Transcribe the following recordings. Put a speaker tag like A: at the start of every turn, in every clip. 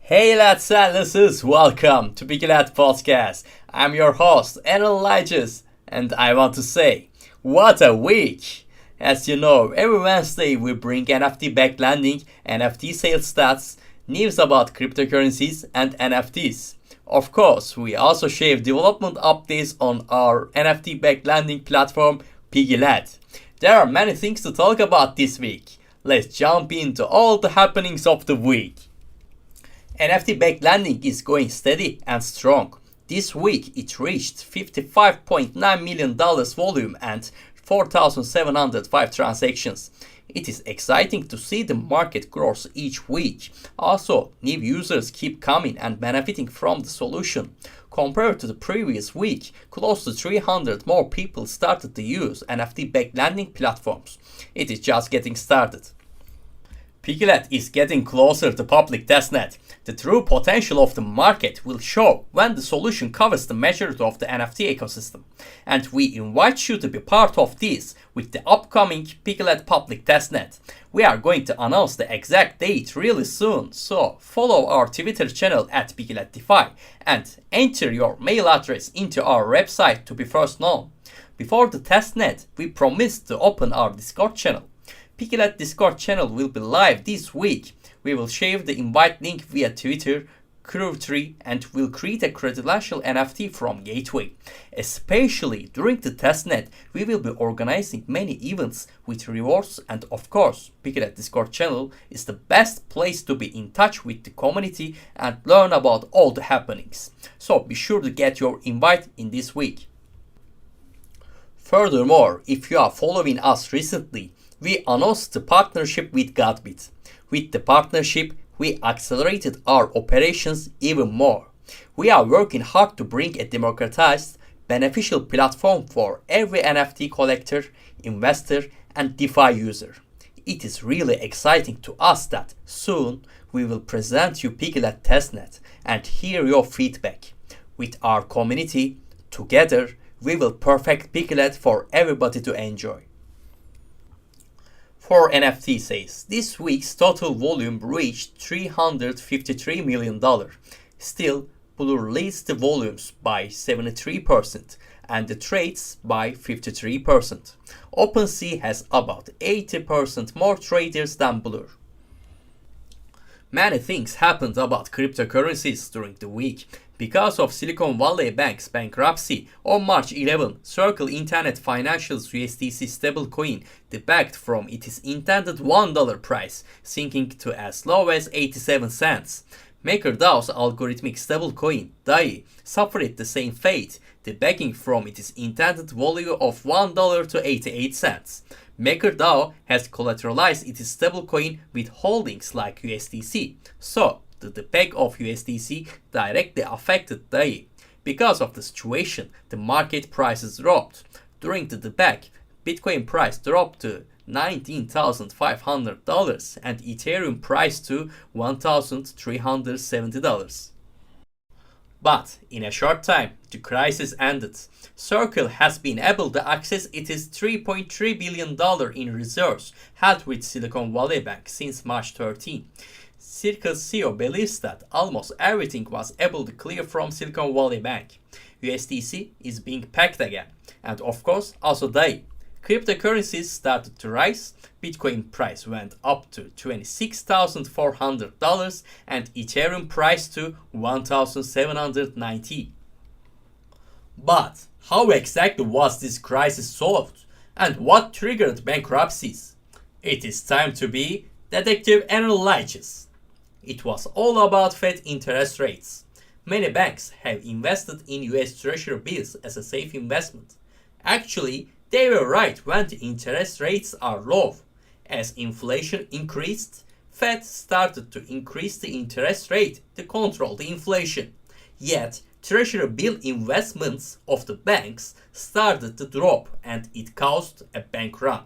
A: Hey lads and lasses, welcome to Piggylet Podcast. I'm your host, Lighteous, and I want to say, what a week! As you know, every Wednesday we bring NFT-Backed Lending, NFT Sales Stats, news about cryptocurrencies and NFTs. Of course, we also share development updates on our NFT-Backed Lending Platform, Piggylet. There are many things to talk about this week. Let's jump into all the happenings of the week. NFT-backed lending is going steady and strong. This week it reached $55.9 million volume and 4,705 transactions. It is exciting to see the market grows each week. Also, new users keep coming and benefiting from the solution. Compared to the previous week, close to 300 more people started to use NFT-backed lending platforms. It is just getting started. Piggylet is getting closer to public testnet. The true potential of the market will show when the solution covers the majority of the NFT ecosystem. And we invite you to be part of this with the upcoming Piggylet public testnet. We are going to announce the exact date really soon, so follow our Twitter channel at PiggyletDefi and enter your mail address into our website to be first known. Before the testnet, we promised to open our Discord channel. Piggylet Discord channel will be live this week. We will share the invite link via Twitter, Crew3, and will create a credential NFT from Gateway. Especially during the testnet, we will be organizing many events with rewards, and of course, Piggylet Discord channel is the best place to be in touch with the community and learn about all the happenings. So be sure to get your invite in this week. Furthermore, if you are following us recently, we announced the partnership with Gotbit. With the partnership, we accelerated our operations even more. We are working hard to bring a democratized, beneficial platform for every NFT collector, investor, and DeFi user. It is really exciting to us that soon we will present you Piggylet testnet and hear your feedback. With our community, together, we will perfect Piggylet for everybody to enjoy. For NFT sales, this week's total volume reached $353 million. Still, Blur leads the volumes by 73% and the trades by 53%. OpenSea has about 80% more traders than Blur. Many things happened about cryptocurrencies during the week. Because of Silicon Valley Bank's bankruptcy, on March 11, Circle Internet Financial's USDC stablecoin depegged from its intended $1 price, sinking to as low as 87 cents. MakerDAO's algorithmic stablecoin, DAI, suffered the same fate, depegging from its intended value of $1 to 88 cents. MakerDAO has collateralized its stablecoin with holdings like USDC, so the depeg of USDC directly affected DAI. Because of the situation, the market prices dropped. During the depeg, Bitcoin price dropped to $19,500 and Ethereum price to $1,370. But in a short time, the crisis ended. Circle has been able to access its $3.3 billion in reserves held with Silicon Valley Bank since March 13. Circle's CEO believes that almost everything was able to clear from Silicon Valley Bank. USDC is being pegged again, and of course also DAI. Cryptocurrencies started to rise, Bitcoin price went up to $26,400 and Ethereum price to $1,790. But how exactly was this crisis solved, and what triggered bankruptcies? It is time to be Detective Lighteous. It was all about Fed interest rates. Many banks have invested in US Treasury bills as a safe investment. Actually, they were right when the interest rates are low. As inflation increased, Fed started to increase the interest rate to control the inflation. Yet, Treasury bill investments of the banks started to drop and it caused a bank run.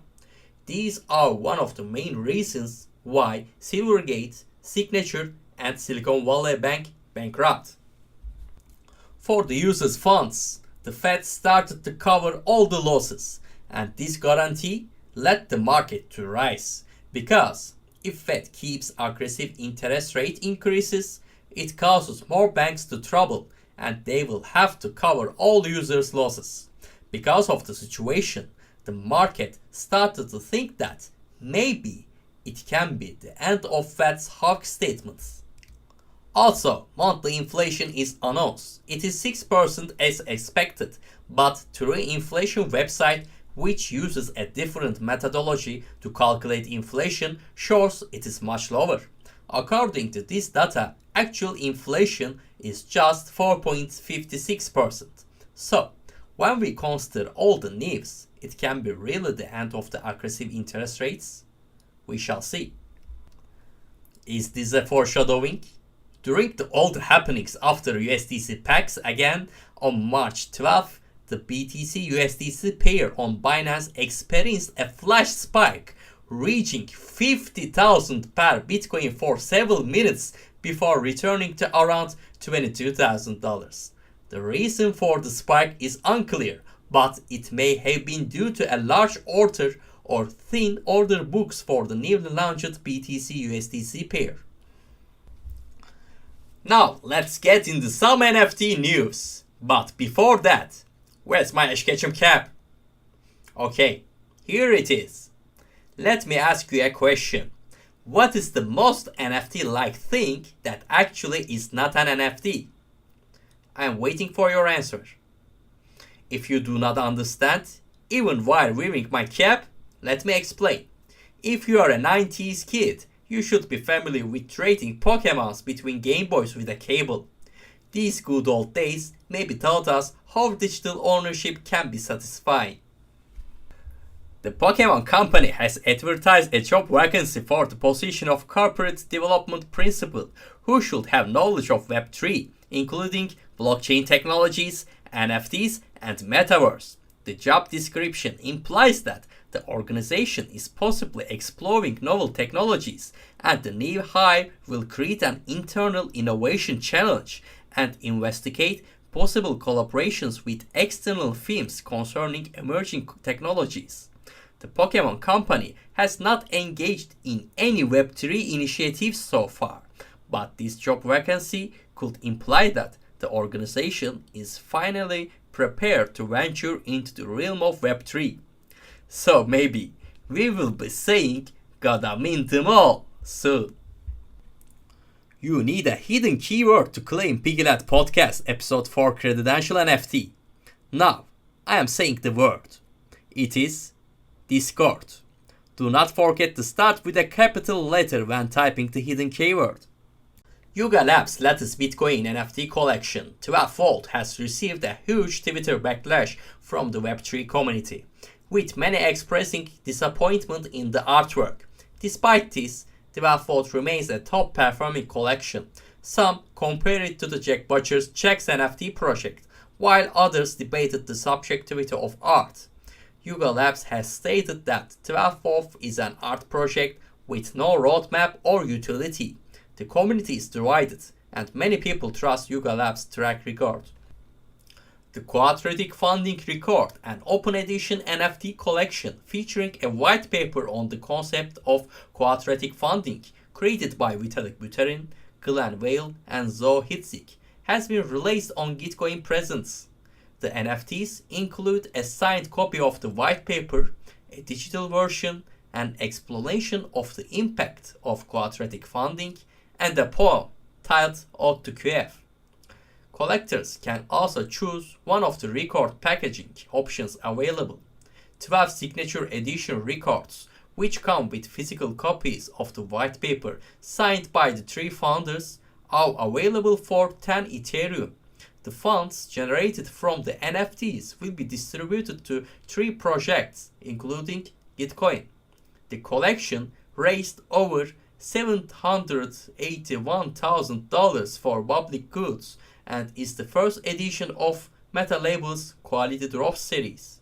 A: These are one of the main reasons why Silvergate, Signature, and Silicon Valley Bank bankrupt. For the users' funds, the Fed started to cover all the losses, and this guarantee led the market to rise because if Fed keeps aggressive interest rate increases, it causes more banks to trouble and they will have to cover all users' losses. Because of the situation, the market started to think that maybe it can be the end of Fed's hawk statements. Also, monthly inflation is announced. It is 6% as expected, but through inflation website, which uses a different methodology to calculate inflation, shows it is much lower. According to this data, actual inflation is just 4.56%. So, when we consider all the news, it can be really the end of the aggressive interest rates? We shall see. Is this a foreshadowing? During all the happenings after USDC packs again, on March 12th, the BTC-USDC pair on Binance experienced a flash spike, reaching 50,000 per Bitcoin for several minutes before returning to around $22,000. The reason for the spike is unclear, but it may have been due to a large order or thin order books for the newly launched BTC-USDC pair. Now, let's get into some NFT news. But before that, where's my Ashketchum cap? Okay, here it is. Let me ask you a question. What is the most NFT-like thing that actually is not an NFT? I'm waiting for your answer. If you do not understand, even while wearing my cap, let me explain. If you are a 90s kid, you should be familiar with trading Pokemons between Game Boys with a cable. These good old days maybe taught us how digital ownership can be satisfying. The Pokemon company has advertised a job vacancy for the position of corporate development principal who should have knowledge of Web3, including blockchain technologies, NFTs, and metaverse. The job description implies that the organization is possibly exploring novel technologies, and the new hire will create an internal innovation challenge and investigate possible collaborations with external firms concerning emerging technologies. The Pokemon company has not engaged in any Web3 initiatives so far, but this job vacancy could imply that the organization is finally prepared to venture into the realm of Web3. So maybe we will be saying "Gotta mint them all" soon. You need a hidden keyword to claim Piggylet Podcast Episode 4 Credential NFT. Now, I am saying the word. It is Discord. Do not forget to start with a capital letter when typing the hidden keyword. Yuga Labs' latest Bitcoin NFT collection, Twelvefold, has received a huge Twitter backlash from the Web3 community, with many expressing disappointment in the artwork. Despite this, Twelvefold remains a top-performing collection. Some compare it to the Jack Butcher's Checks NFT project, while others debated the subjectivity of art. Yuga Labs has stated that Twelvefold is an art project with no roadmap or utility. The community is divided, and many people trust Yuga Labs' track record. The Quadratic Funding Record, an open edition NFT collection featuring a white paper on the concept of quadratic funding, created by Vitalik Butterin, Glenn Whale, and Zoe Hitzik, has been released on Gitcoin Presents. The NFTs include a signed copy of the white paper, a digital version, an explanation of the impact of quadratic funding, and a poem titled Ode to QF. Collectors can also choose one of the record packaging options available. 12 signature edition records, which come with physical copies of the white paper signed by the three founders, are available for 10 Ethereum. The funds generated from the NFTs will be distributed to 3 projects, including Gitcoin. The collection raised over $781,000 for public goods and is the first edition of Meta Label's Quality Drop series.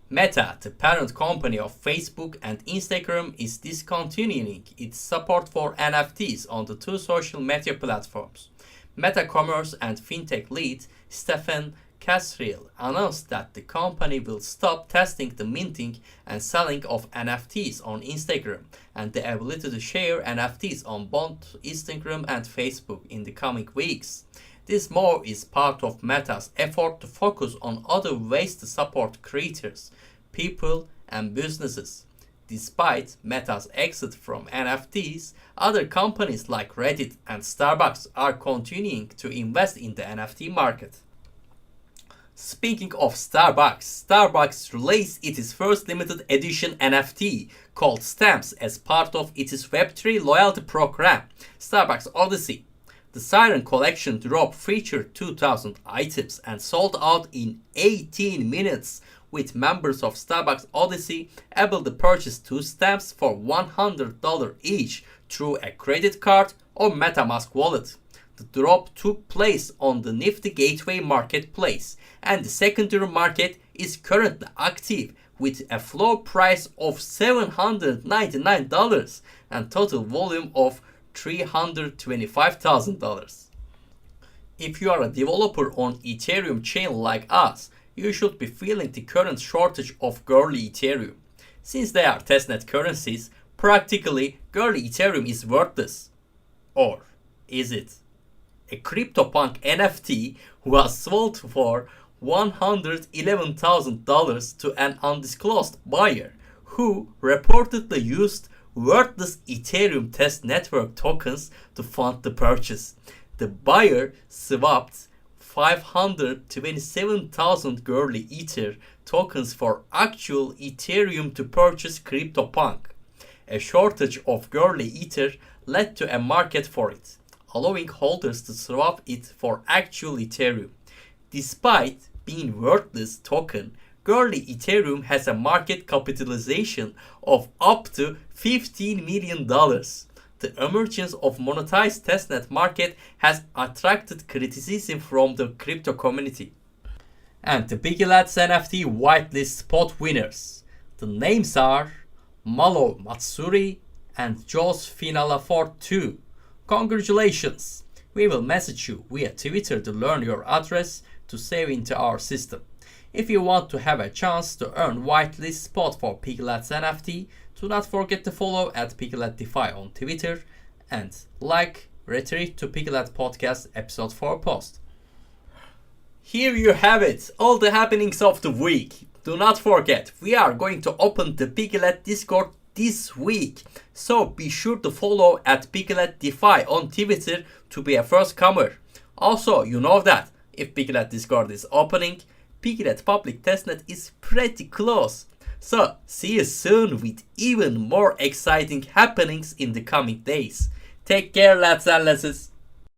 A: Meta, the parent company of Facebook and Instagram, is discontinuing its support for NFTs on the 2 social media platforms. Meta Commerce and FinTech lead Stefan Casriel announced that the company will stop testing the minting and selling of NFTs on Instagram and the ability to share NFTs on both Instagram and Facebook in the coming weeks. This move is part of Meta's effort to focus on other ways to support creators, people, and businesses. Despite Meta's exit from NFTs, other companies like Reddit and Starbucks are continuing to invest in the NFT market. Speaking of Starbucks, Starbucks released its first limited edition NFT called Stamps as part of its Web3 loyalty program, Starbucks Odyssey. The Siren Collection drop featured 2,000 items and sold out in 18 minutes, with members of Starbucks Odyssey able to purchase 2 stamps for $100 each through a credit card or MetaMask wallet. The drop took place on the Nifty Gateway Marketplace, and the secondary market is currently active with a floor price of $799 and total volume of $325,000. If you are a developer on Ethereum chain like us, you should be feeling the current shortage of Goerli Ethereum. Since they are testnet currencies, practically Goerli Ethereum is worthless. Or is it? A Cryptopunk NFT was sold for $111,000 to an undisclosed buyer who reportedly used worthless Ethereum test network tokens to fund the purchase. The buyer swapped 527,000 Goerli Ether tokens for actual Ethereum to purchase Cryptopunk. A shortage of Goerli Ether led to a market for it, allowing holders to swap it for actual Ethereum. Despite being worthless token, Goerli Ethereum has a market capitalization of up to $15 million. The emergence of monetized testnet market has attracted criticism from the crypto community. And the Piggylads NFT Whitelist spot winners. The names are Malo Matsuri and Jos Finalafort 2. Congratulations! We will message you via Twitter to learn your address to save into our system. If you want to have a chance to earn whitelist spot for Piggylads NFT, do not forget to follow at Piggylet DeFi on Twitter and retweet to Piggylet Podcast Episode 4 post. Here you have it, all the happenings of the week. Do not forget, we are going to open the Piggylet Discord this week, so be sure to follow at Piggylet DeFi on Twitter to be a first comer. Also, you know that if Piggylet Discord is opening, Piggylet public testnet is pretty close. So, see you soon with even more exciting happenings in the coming days. Take care, lads and lasses.